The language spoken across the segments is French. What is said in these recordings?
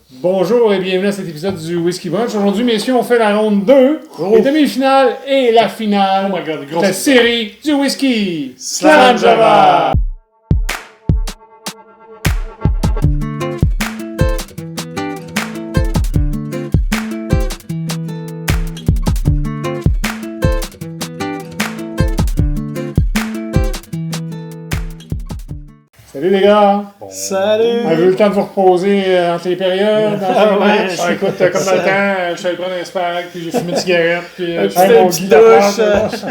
Bonjour et bienvenue à cet épisode du Whisky Brunch. Aujourd'hui, messieurs, on fait la ronde 2, les demi-finales et la finale de la série du whisky. Slam Java! Salut les gars! Salut! Avez-vous eu le temps de vous reposer entre les périodes? Écoute, comme dans le temps, je suis allé prendre un spag, puis j'ai fumé une cigarette, puis je Hey, fais mon une petite Guy douche. Laplante.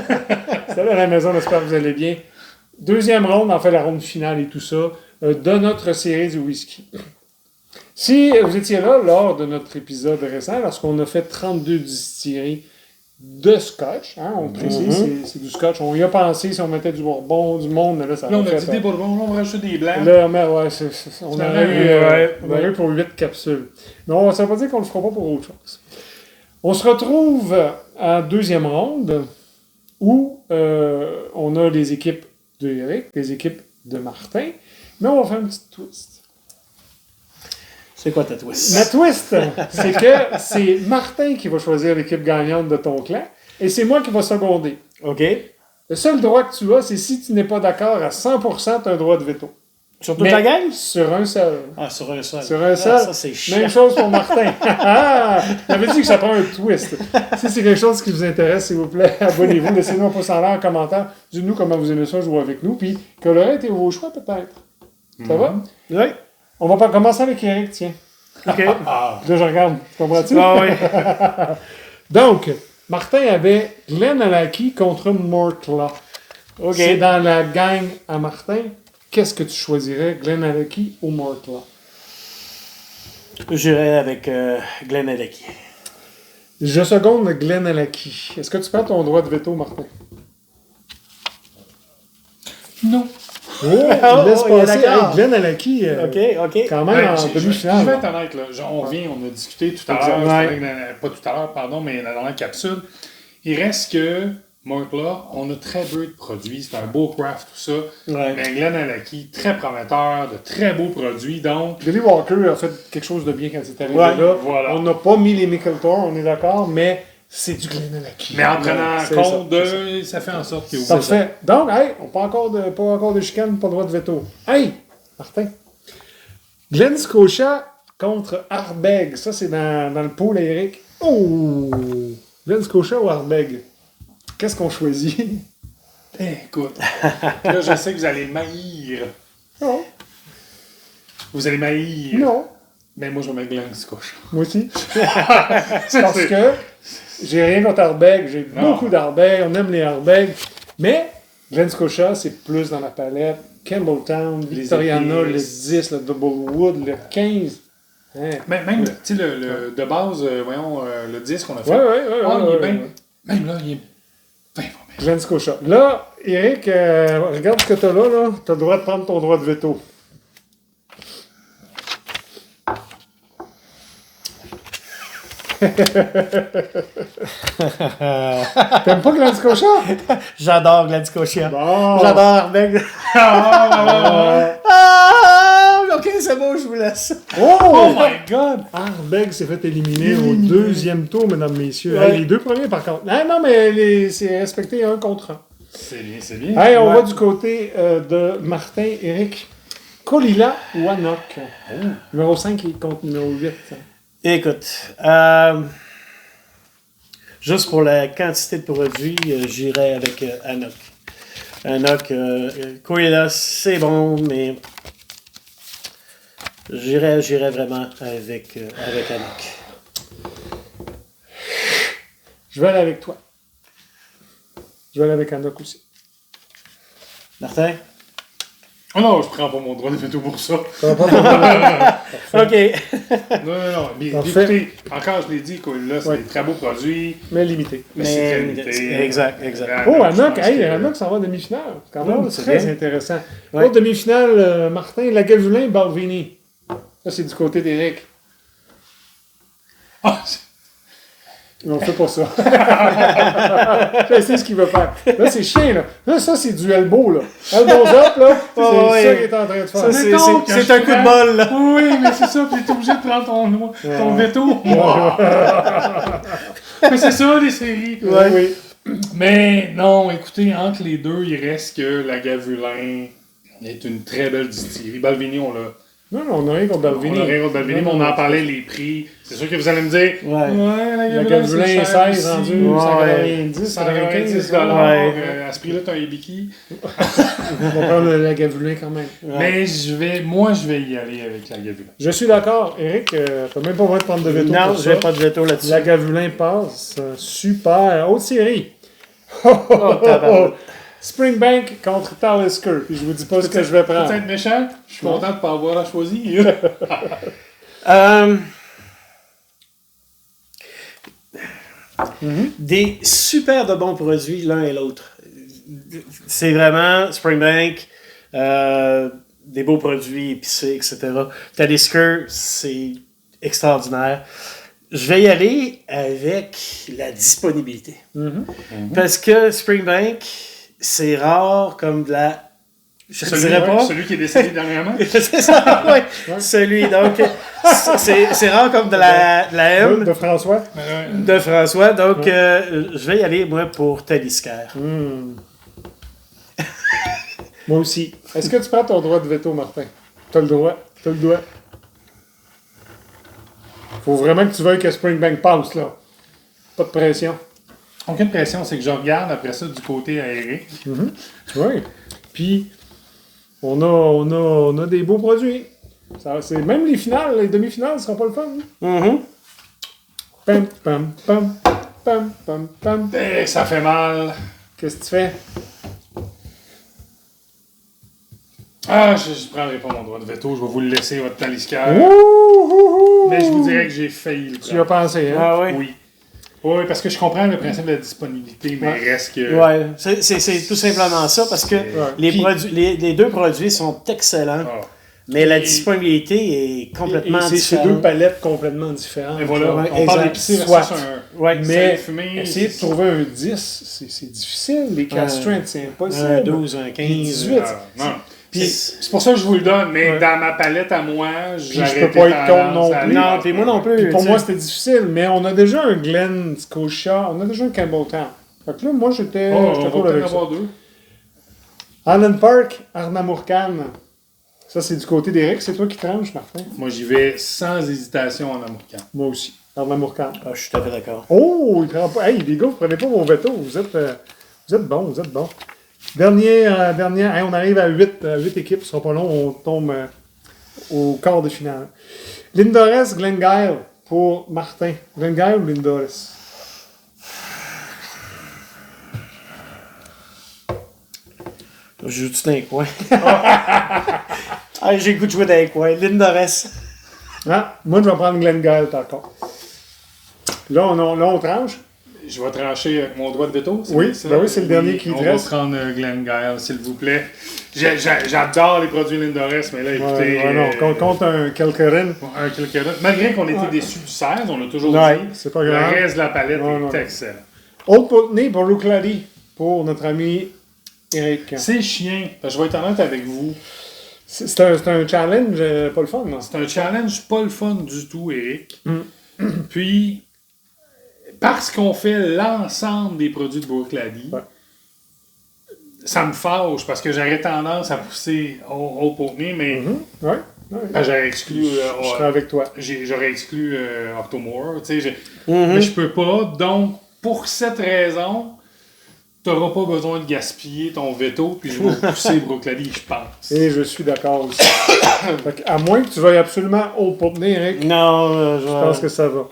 Salut à la maison, j'espère que vous allez bien. Deuxième ronde, en fait la ronde finale et tout ça, de notre série du whisky. Si vous étiez là lors de notre épisode récent, lorsqu'on a fait 32 distilleries de scotch, hein, on précise, c'est du scotch. On y a pensé si on mettait du bourbon, du monde, mais là, ça Là, on pas a fait dit des bourbons, là, on va rajouter des blancs. Là, mais ouais, on a Finalement, eu pour 8 capsules. Non, ça veut pas dire qu'on le fera pas pour autre chose. On se retrouve en deuxième ronde où on a les équipes de Eric, les équipes de Martin, mais on va faire une petite twist. C'est quoi ta twist? La twist, c'est que c'est Martin qui va choisir l'équipe gagnante de ton clan et c'est moi qui va seconder. OK. Le seul droit que tu as, c'est si tu n'es pas d'accord à 100%, tu as un droit de veto. Sur toute Mais la gang? Sur un seul. Ah, sur un seul. Sur un seul. Ça, c'est chiant. Même chose pour Martin. J'avais dit que ça prend un twist. Si c'est quelque chose qui vous intéresse, s'il vous plaît, abonnez-vous. Laissez-nous un pouce en l'air en commentaire. Dites-nous comment vous aimez ça, jouer avec nous. Puis quel aurait été vos choix, peut-être. Ça va? Oui. On va pas commencer avec Eric, tiens. OK. Là, je regarde. Tu comprends-tu? Ah oui. Donc, Martin avait Glen Alaki contre Mortla. OK. C'est dans la gang à Martin. Qu'est-ce que tu choisirais, Glen Alaki ou Mortla? J'irai avec Glen Alaki. Je seconde Glen Alaki. Est-ce que tu prends ton droit de veto, Martin? Non. Oh, il laisse il est passer. d'accord. Hey, Glen Alaki, OK. quand même en Je vais demi-finale. être honnête, là. On revient, on a discuté tout à l'heure, pas tout à l'heure, pardon, mais dans la capsule. Il reste que, Mortla, on a très peu de produits, c'est un beau craft, tout ça. Ouais. Mais Glen Alaki, très prometteur, de très beaux produits, donc... Billy Walker a fait quelque chose de bien quand il est arrivé Ouais, là. voilà. On n'a pas mis les Mickeltor, on est d'accord, mais c'est du Glen Alaki. Mais en prenant C'est compte ça, de... Ça fait en sorte que... Parfait. Donc, hey, on pas encore de chicane, pas de droit de veto. Hey, Martin. Glen Scotia contre Ardbeg. Ça, c'est dans le pool, Eric. Oh! Glen Scotia ou Ardbeg? Qu'est-ce qu'on choisit? Écoute, là, je sais que vous allez maïr. Non. Vous allez maïr. Non. Mais moi, je vais mettre Glen Scotia. Moi aussi. Parce que j'ai rien contre Ardbeg. J'ai beaucoup d'Ardbeg. On aime les Ardbeg. Mais Glen Scotia, c'est plus dans la palette. Campbelltown, Victoriana, le 10, le Double Wood, le 15. Hein? Mais même, tu sais, le de base, voyons, le 10 qu'on a fait. Ouais. Il est bien... Même là, il est... Glen Scotia. Là, Eric, regarde ce que t'as là. T'as le droit de prendre ton droit de veto. T'aimes pas Glen Scotia? J'adore Glen Scotia. Bon. J'adore Ardbeg. OK, c'est bon, je vous laisse. Oh my God! Ardbeg s'est fait éliminer au deuxième tour, mesdames, messieurs. Ouais. Hey, les deux premiers, par contre. Non, mais c'est respecté 1 contre 1. C'est bien, c'est bien. Hey, on va du côté de Martin, Eric. Kolila ou Anok? Numéro 5 contre numéro 8. Écoute, juste pour la quantité de produits, j'irai avec Anok. Anok, Koila, c'est bon, mais j'irai vraiment avec Anok. Je vais aller avec toi. Je vais aller avec Anok aussi. Martin? Oh non, je prends pas mon droit de veto pour ça. OK. Non. Mais Parfait. écoutez, encore, je l'ai dit, là, c'est Ouais. des très beaux produits. Mais limité. Mais c'est très limité. Exact. Oh, je Anok, pense hey, que- Anok s'en va en demi-finale. C'est quand même Oh, c'est très bien. intéressant. Ouais. Autre demi-finale, Martin, Lagavulin, Balvini. Ça, c'est du côté d'Eric. Ah, On fait pas ça. Je sais ce qu'il veut faire. Là, c'est chien, là. Là, ça, c'est du elbow, là. Elbows up, là. C'est ça qu'il est en train de faire. Ça, c'est un coup de bol, là. Oui, mais c'est ça, puis t'es obligé de prendre ton veto. Mais c'est ça, les séries. Ouais, oui. Mais non, écoutez, entre les deux, il reste que la Gavulin est une très belle distillerie. Balvenie, on l'a. Non, on n'a rien contre Balvenie. On a rien contre Balvenie, mais on en parlait, les prix. C'est sûr que vous allez me dire, la Gavulin est 16 rendu 190, 190 $. À ce prix-là, t'as un Ibiki. On va prendre la Gavulin quand même. Mais je vais y aller avec la Gavulin. Je suis d'accord. Eric, t'as même pas besoin de prendre de veto. Non, pour j'ai ça. pas de veto là-dessus. La Gavulin passe. Super. Autre série. Springbank contre Talisker. Puis je vous dis pas ce que je vais prendre. Peut-être méchant. Je suis content de ne pas avoir à choisir. Des super de bons produits l'un et l'autre. C'est vraiment Springbank, des beaux produits épicés, etc. Talisker, c'est extraordinaire. Je vais y aller avec la disponibilité. Parce que Springbank, c'est rare comme de la... Celui qui est décédé dernièrement. C'est ça, oui. Celui, donc, c'est rare comme de la M. De François. De François. Donc, je vais y aller, moi, pour Talisker. Moi aussi. Est-ce que tu prends ton droit de veto, Martin? T'as le droit. Faut vraiment que tu veuilles que Springbank passe, là. Pas de pression. Aucune pression, c'est que je regarde après ça du côté à Eric. Oui. Puis, on a des beaux produits. C'est, même les finales, les demi-finales, ce sera pas le fun. Pam, pam, pam, pam, pam, pam. Ça fait mal. Qu'est-ce que tu fais? Ah, je ne prendrai pas mon droit de veto. Je vais vous le laisser, votre Talisker. Mais je vous dirais que j'ai failli le prendre. Tu y as pensé, hein? Ah oui? Oui. Oui, parce que je comprends le principe de la disponibilité, mais il reste que... Ouais, c'est tout simplement ça, parce que les deux produits sont excellents, mais la disponibilité est complètement c'est différente. deux palettes complètement différentes. Et voilà, Ouais, on parle exact. d'épicé Soit. versus un... Ouais, Mais fumé, essayer de trouver un 10, c'est difficile. Les 4 strengths, c'est impossible. Un 12, un 15. 18. Non. Puis, C'est pour ça que je vous le donne, mais dans ma palette à moi, je peux pas être contre non plus. Non, puis moi non plus. Puis pour moi, c'était difficile, mais on a déjà un Glen Scotia, on a déjà un Campbelltown. Fait que là, moi, j'étais on cool va avec peut-être ça. avoir deux. Allen Park, Arnamurcan. Ça, c'est du côté d'Eric. C'est toi qui tranches, Martin? Moi, j'y vais sans hésitation en Amourcan. Moi aussi. Arnamurcan. Ah, je suis tout à fait d'accord. Oh, il prend pas. Hey, les gars, vous prenez pas vos veto. Vous êtes bons. Dernière. Hey, on arrive à 8 équipes. Ce sera pas long. On tombe au quart de finale. Lindores, Glengyle pour Martin. Glengyle ou Lindores? Je joue-tu dans les coins? J'ai le goût de jouer dans les coins. Lindores. Ah, moi, je vais prendre Glengyle, par contre. Là, on tranche. Je vais trancher avec mon droit de veto. Oui, c'est le dernier qui on reste. va prendre Glengyle, s'il vous plaît. J'adore les produits Lindores, mais là, écoutez... non, contre un Kelkerin. Un Kelkerin. Malgré qu'on était déçus du 16, on a toujours dit, c'est pas grave. le reste de la palette est excellent. Old Putney pour Rouklady, pour notre ami Eric. C'est chiant, parce que je vais être honnête avec vous. C'est un challenge pas le fun, non? C'est un challenge pas le fun du tout, Eric. Puis, parce qu'on fait l'ensemble des produits de Rouklady, ça me fâche, parce que j'aurais tendance à pousser au Putney, mais j'aurais exclu... je serai avec toi. J'aurais exclu Octomore, tu sais, mais je peux pas. Donc, pour cette raison, tu n'auras pas besoin de gaspiller ton veto, puis je vais pousser Rouklady, je pense. Et je suis d'accord aussi. À moins que tu veuilles absolument Old Putney, Eric. Non, je pense que ça va.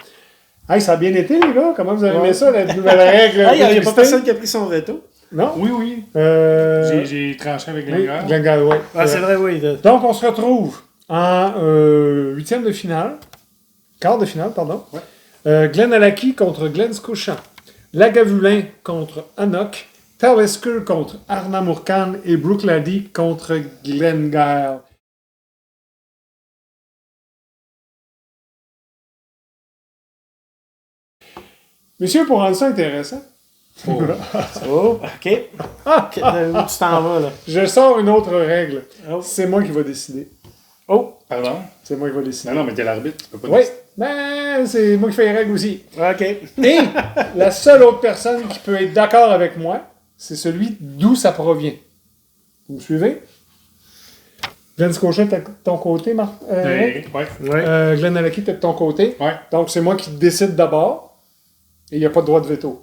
Hey, ça a bien été, les gars. Comment vous avez aimé ça, la nouvelle règle? Il n'y a pas personne qui a pris son veto. Non? Oui. J'ai tranché avec Glengyle. Glengyle, oui. C'est vrai, oui. Donc, on se retrouve en huitième de finale. Quart de finale, pardon. Glen Alaki contre Glen Scotia. Lagavulin contre Anok. Talisker contre Arnamurcan et Rouklady contre Glengyle. Messieurs, pour rendre ça intéressant, Oh, OK. OK, où tu t'en vas, là? je sors une autre règle. Oh. C'est moi qui va décider. Oh, Pardon? C'est moi qui va décider. Non, mais t'es l'arbitre, tu peux pas Oui, décider. ben, c'est moi qui fais les règles aussi. OK. Et la seule autre personne qui peut être d'accord avec moi, c'est celui d'où ça provient. Vous me suivez? Glenn Scotia, t'es de ton côté, Marc? Ouais. Glenn Alaki, t'es de ton côté. Ouais. Donc, c'est moi qui décide d'abord. Et il n'y a pas de droit de veto.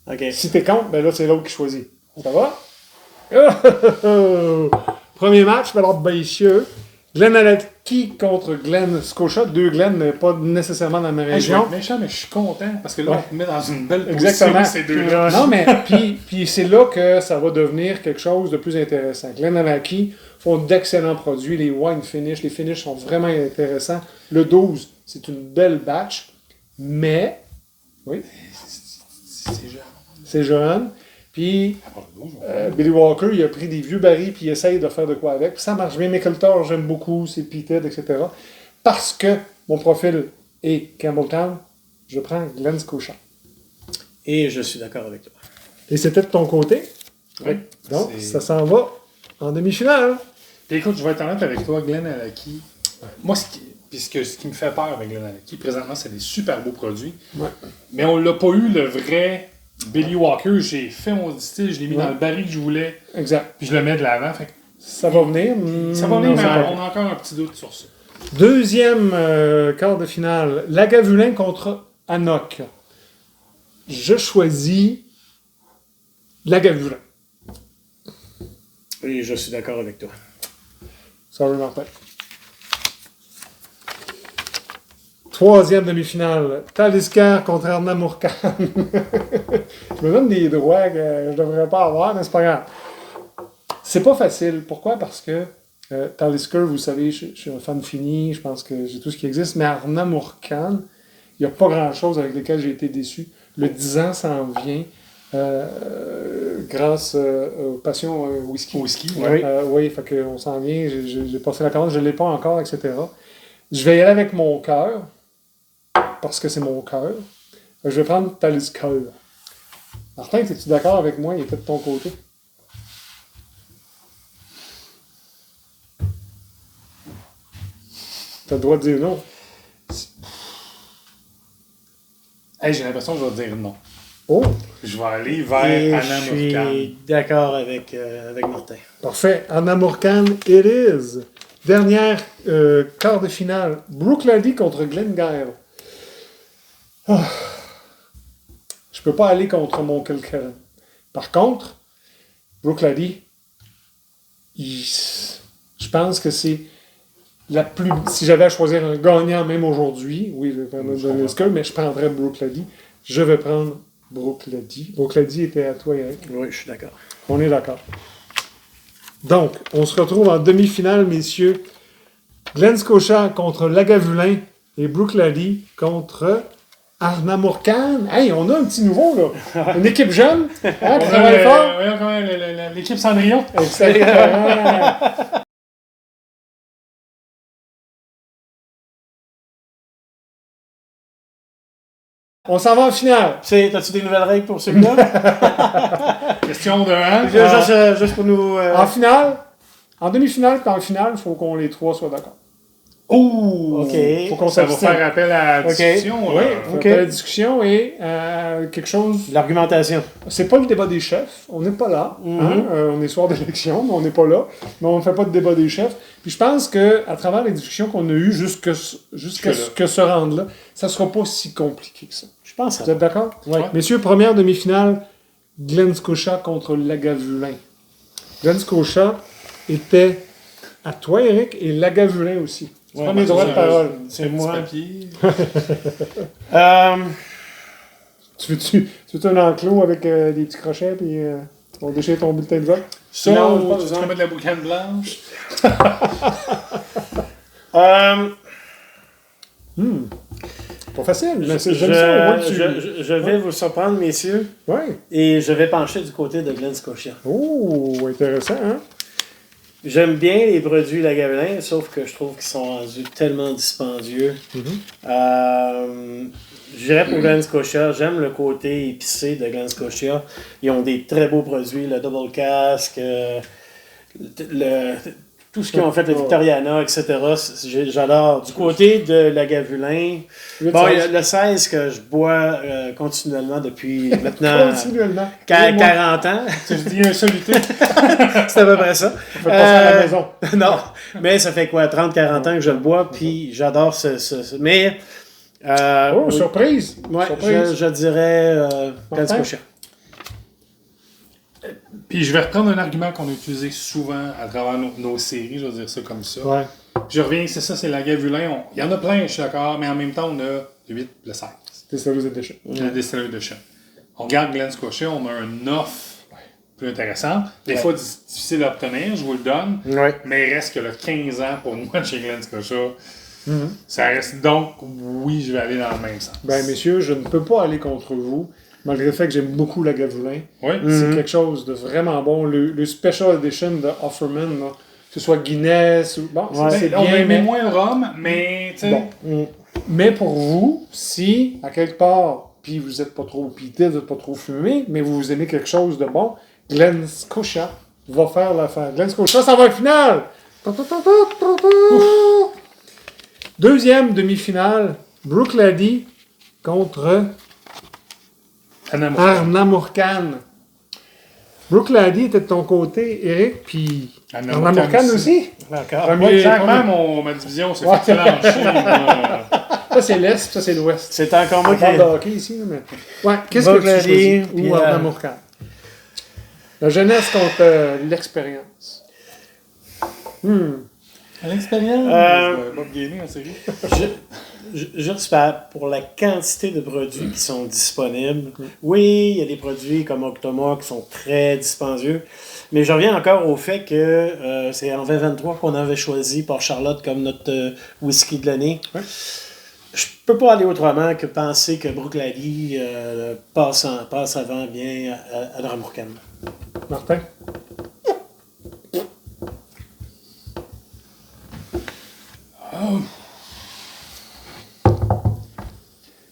OK. Si t'es contre, ben là, c'est l'autre qui choisit. Ça va? Premier match, alors, messieurs. Glenn Alaki contre Glenn Scotia. Deux Glenn, mais pas nécessairement dans la même Hey, je vais région. être méchant, mais je suis content parce que là, Ouais. on te met dans une belle Exactement. position, ces deux-là. Non, mais puis c'est là que ça va devenir quelque chose de plus intéressant. Glenn Alaki font d'excellents produits. Les wine finish, les finishes sont vraiment intéressants. Le 12, c'est une belle batch, mais oui, C'est jeune. c'est jeune. Puis À part le 12, on- Billy Walker, il a pris des vieux barils puis il essaye de faire de quoi avec. Puis ça marche bien. Mickletor, j'aime beaucoup, c'est Peated, etc. Parce que mon profil est Campbelltown, je prends Glenn Scotia. Et je suis d'accord avec toi. Et c'était de ton côté. Oui. Donc, C'est- ça s'en va en demi-finale. Puis écoute, je vais être honnête avec toi, Glenn Alaki. Moi, ce qui me fait peur avec Glenn Alaki, présentement, c'est des super beaux produits. Ouais. Mais on l'a pas eu le vrai Billy Walker. J'ai fait mon style, je l'ai mis Ouais. dans le baril que je voulais, Exact. puis je le mets de l'avant. Fait que Ça va venir. ça va venir, Non, mais ça va on a encore un petit doute sur ça. Deuxième quart de finale. Lagavulin contre Anok. Je choisis Lagavulin. Et je suis d'accord avec toi. Sorry, Martin. Troisième demi-finale. Talisker contre Arnamourkan. Je me donne des droits que je devrais pas avoir, mais c'est pas grave. C'est pas facile. Pourquoi? Parce que Talisker, vous savez, je suis un fan fini, je pense que j'ai tout ce qui existe, mais Arnamourkan, il n'y a pas grand-chose avec lequel j'ai été déçu. Le 10 ans s'en vient grâce aux Passion Whisky. Whisky, ouais. Oui, fait qu'on s'en vient, j'ai passé la commande, je ne l'ai pas encore, etc. Je vais y aller avec mon cœur, parce que c'est mon cœur. Je vais prendre Talisker. Martin, es-tu d'accord avec moi? Il était de ton côté. Tu as le droit de dire non. Hey, j'ai l'impression que je vais dire non. Oh, Je vais aller Et vers je Anna Mourcan. suis d'accord avec Martin. parfait. Anna Mourcan, it is. Dernière quart de finale. Brooke Lady contre Glenn Gale. Ah. Je peux pas aller contre mon Kilkerran. Par contre, Brooke Lady, je pense que c'est la plus... Si j'avais à choisir un gagnant même aujourd'hui, oui, je vais prendre Donald Skull, mais je prendrais Brooke Lady. Je vais prendre Brooke Lady. Brooke Lady était à toi, Eric. Oui, je suis d'accord. On est d'accord. Donc, on se retrouve en demi-finale, messieurs. Glenn Scotia contre Lagavulin et Brooke Lady contre Arnamourkan. Hey, on a un petit nouveau, là. Une équipe jeune. Hein, qui travaille fort. Voyons comment l'équipe Cendrillon. Exactement. On s'en va en finale. T'as-tu des nouvelles règles pour celui-là? Question de 1. Juste pour nous... En finale, en demi-finale et en finale, il faut qu'on les trois soient d'accord. Ouh! OK. Faut qu'on Ça va s'abstienne. faire appel à la Ok. discussion. Oui, là. on OK. fait la discussion et quelque chose. De l'argumentation. C'est pas le débat des chefs, on n'est pas là. Mhm. Hein? On est soir d'élection, mais on n'est pas là. Mais on ne fait pas de débat des chefs. Puis je pense qu'à travers les discussions qu'on a eues jusqu'à ce que se rendre là, ça sera pas si compliqué que ça. Je pense. Vous êtes d'accord? Oui. Messieurs, première demi-finale, Glenn Scotia contre Lagavulin. Glenn Scotia était à toi, Eric, et Lagavulin aussi. Ouais, Prends mes droits de parole. C'est moi. Papier. Tu veux un enclos avec des petits crochets puis on déchire ton bulletin de vote? Ça, Non, pas tu besoin. te mets de la boucane blanche. Pas facile, mais Je, j'aime ça. Au moins, tu... je vais vous surprendre, messieurs, Ouais. et je vais pencher du côté de Glenn Scotia. Oh, intéressant, hein? J'aime bien les produits Lagavulin, sauf que je trouve qu'ils sont rendus tellement dispendieux. Je dirais pour Glen Scotia, j'aime le côté épicé de Glen Scotia. Ils ont des très beaux produits, le Double Cask, tout ce qu'ils ont fait, le Victoriana, etc. J'adore. Du côté de Lagavulin, bon, il y a le 16 que je bois continuellement depuis maintenant 40 ans. Tu dis un soluté. C'est à peu près ça. On fait pas ça à la maison. Non, mais ça fait quoi, 30-40 ans que je le bois, puis j'adore mais... surprise! Ouais, Surprise. je dirais Glen Scotia. Puis je vais reprendre un argument qu'on a utilisé souvent à travers nos séries, je vais dire ça comme ça. Ouais. Je reviens, c'est ça, c'est Lagavulin. Il y en a plein, je suis d'accord, mais en même temps, on a le 8, le 16. Distilleries Edition. Le Distillery Edition. On regarde Glen Scotia, on a un offre plus intéressant. Des fois, difficile à obtenir, je vous le donne. Ouais. Mais il reste que le 15 ans pour moi chez Glen Scotia. Ça reste donc, oui, je vais aller dans le même sens. Ben, messieurs, je ne peux pas aller contre vous, malgré le fait que j'aime beaucoup Lagavulin. Oui. C'est quelque chose de vraiment bon. Le Special Edition de Offerman, là, que ce soit Guinness ou... Bon, c'est on bien, aimait moins le rhum, mais tu sais. Bon. Mais pour vous, si, à quelque part, puis vous n'êtes pas trop pité, vous n'êtes pas trop fumé, mais vous aimez quelque chose de bon, Glen Scotia va faire l'affaire. Glen Scotia, ça va en finale! Deuxième demi-finale, Brooklady contre Arnamurcan. Brooklady était de ton côté, Eric, puis Arnamurcan aussi. D'accord. Moi, clairement, ma division s'est fait clencher. Ça, c'est l'Est, ça, c'est l'Ouest. C'est encore moi On qui... parle de hockey ici, mais... Ouais, qu'est-ce que tu Brooklady, choisis? puis, Ou Arnamurcan? La jeunesse contre l'expérience. À l'expérience, Bob Gainé en série. Juste pour la quantité de produits qui sont disponibles. Oui, il y a des produits comme Octomore qui sont très dispendieux. Mais je reviens encore au fait que c'est en 2023 qu'on avait choisi Port-Charlotte comme notre whisky de l'année. Ouais. Je peux pas aller autrement que penser que Brooklady passe avant bien à Arnamurcan. Martin?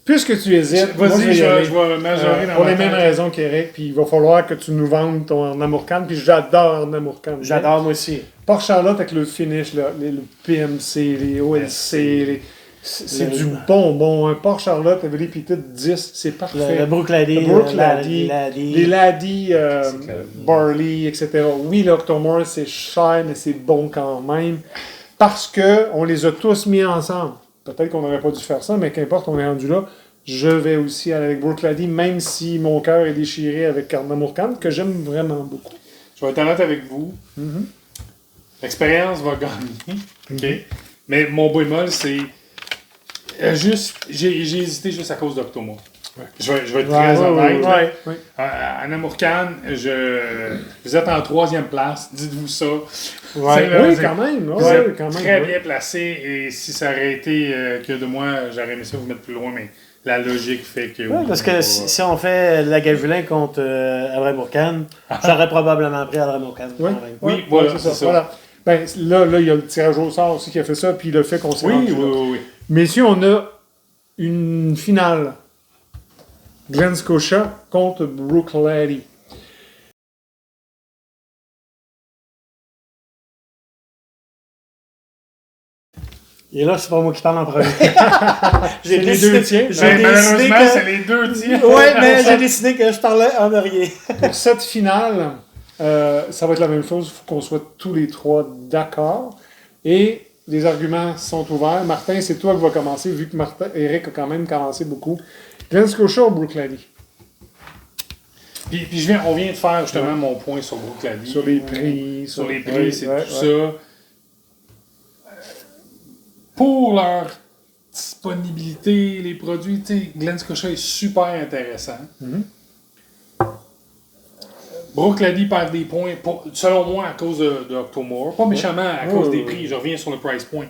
Puisque tu hésites, moi, Vas-y, y je aller. vais majorer dans pour ma les mêmes tête. raisons qu'Eric, puis il va falloir que tu nous vendes ton Arnamurcan, puis j'adore Arnamurcan. J'adore moi aussi. Port-Charlotte avec le finish, là, le PMC, les OLC, c'est du bonbon. Hein. Port-Charlotte avec les petites 10, c'est parfait. Le Brooklady, les Laddie, Barley, etc. Oui, l'Octomore, c'est cher, mais c'est bon quand même. Parce qu'on les a tous mis ensemble. Peut-être qu'on n'aurait pas dû faire ça, mais qu'importe, on est rendu là. Je vais aussi aller avec Brooklady, même si mon cœur est déchiré avec Arnamurcan, que j'aime vraiment beaucoup. Je vais être honnête avec vous. L'expérience va gagner. OK? Mais mon bémol, c'est j'ai hésité juste à cause d'Octomore. Ouais. Je vais être très honnête. Arnamurcan, vous êtes en 3e place. Dites-vous ça. Oui, quand même. Vous êtes très bien placé. Et si ça aurait été que de moi, j'aurais aimé ça vous mettre plus loin, mais la logique fait que... Oui, parce que si on fait Lagavulin contre Arnamurcan, j'aurais probablement pris Arnamurcan. Oui, voilà, c'est ça. Voilà. Ben, là, il y a le tirage au sort aussi qui a fait ça, puis le fait qu'on s'est rendu là. Oui. Messieurs, on a une finale. Glen Scotia contre Brooklady. Et là, c'est pas moi qui parle en premier. J'ai les deux tiens. Malheureusement, c'est les deux tiens. Oui, mais j'ai décidé que je parlais en arrière. Pour cette finale, ça va être la même chose. Il faut qu'on soit tous les trois d'accord. Et les arguments sont ouverts. Martin, c'est toi qui vas commencer, vu que Eric a quand même commencé beaucoup. Glen Scotia ou Brooklady? Puis on vient de faire justement mon point sur Brooklady. Sur les prix. Sur les prix, c'est tout ça. Pour leur disponibilité, les produits, tu sais, Glen Scotia est super intéressant. Brooklady perd des points, selon moi, à cause de Octomore. Pas méchamment à cause des prix. Je reviens sur le price point.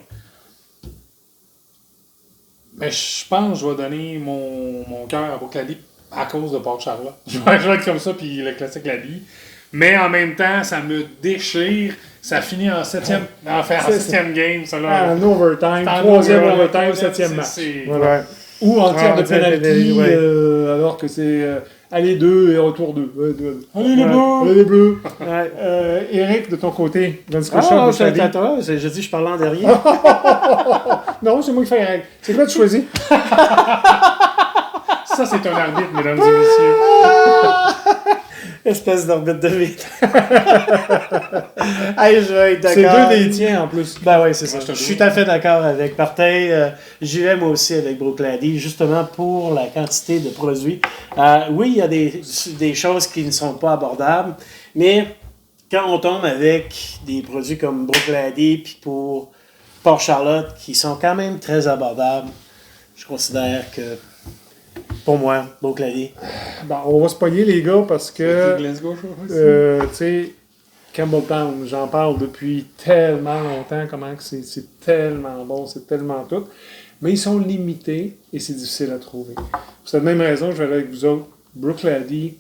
Mais je pense que je vais donner mon cœur à Brooklady à cause de Port-Charlotte. Je vais être comme ça, puis le classique Lady. Mais en même temps, ça me déchire. Ça finit en septième game. Ça, là. En overtime, En troisième overtime, overtime, septième match. c'est- Voilà. Ou en tir de penalty, ouais. alors que c'est aller 2 et retour 2. Allez, les Bleus! Allez les Bleus! Ouais. Eric, de ton côté, Glenn Ah, Scotia, je t'attends. J'ai dit je parlais en derrière. Non, c'est moi qui fais les règles. C'est quoi tu choisis? Ça, c'est un arbitre, mesdames et messieurs. Espèce d'orbite de vide. Hey, je vais être C'est d'accord. deux des tiens en plus. Ben oui, c'est ça. Moi, je te Je suis tout à fait d'accord avec Martin. J'y vais moi aussi avec Brooklady, justement pour la quantité de produits. Oui, il y a des choses qui ne sont pas abordables, mais quand on tombe avec des produits comme Brooklady, puis pour Port Charlotte, qui sont quand même très abordables, je considère que, pour moi, Brooklady. Bon, on va se pogner les gars parce que, Glasgow, tu sais, Campbelltown, j'en parle depuis tellement longtemps, comment que c'est tellement bon, c'est tellement tout. Mais ils sont limités et c'est difficile à trouver. Pour cette même raison, je vais aller avec vous autres. Brooklady,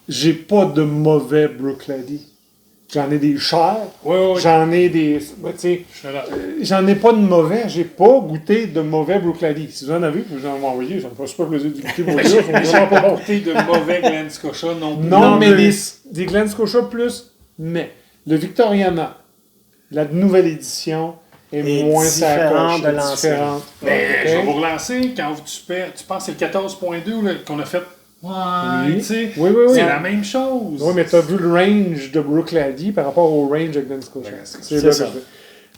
j'ai pas de mauvais Brooklady. J'en ai des chers, Oui. j'en ai des. Ben, tu sais, Je suis là. j'en ai pas de mauvais, j'ai pas goûté de mauvais Brooklady. Si vous en avez, vous en m'envoyez, ça me fait super plaisir de goûter vos Mais gars, j'ai sont vraiment pas bons. goûté de mauvais Glen Scotia non plus. Non, mais mais- des Glen Scotia plus, mais le Victoriana, la nouvelle édition, est Est moins différente sacoche, de l'ancienne. différente. Mais Ok. je vais vous relancer. Quand tu penses que c'est le 14.2 là, qu'on a fait. Ouais, Oui. tu sais. Oui. C'est la même chose. Oui, mais tu as vu le range de Brooklady par rapport au range de Glen Scotia. Ouais, C'est c'est là ça. que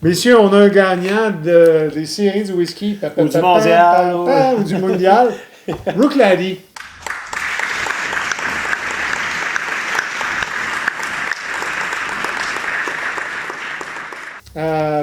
je- Messieurs, on a un gagnant des séries du whisky. Ou du mondial. Ou du mondial. Brooklady.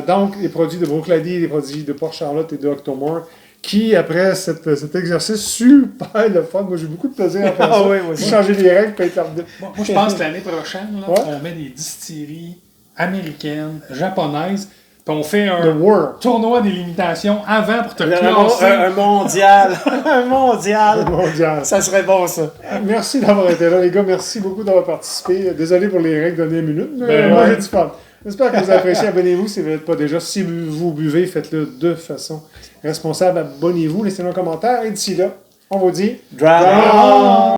Donc, les produits de Brooklady, les produits de Port Charlotte et de Octomore, qui, après cet exercice super le fun, moi j'ai beaucoup de plaisir à faire Ah ça. oui, moi aussi. Changer les règles, peut être arbitre. Moi, je pense que l'année prochaine, là, Ouais. on met des distilleries américaines, japonaises, puis on fait The un World. tournoi d'élimination avant pour te Un classer. mondial. Un mondial. Mondial. Ça serait bon, ça. Merci d'avoir été là, les gars. Merci beaucoup d'avoir participé. Désolé pour les règles de dernière minute, mais Ben moi ouais. j'ai du fun. J'espère que vous appréciez. Abonnez-vous si vous n'êtes pas déjà. Si vous buvez, faites-le de façon responsable. Abonnez-vous, laissez-nous un commentaire. Et d'ici là, on vous dit... Drama.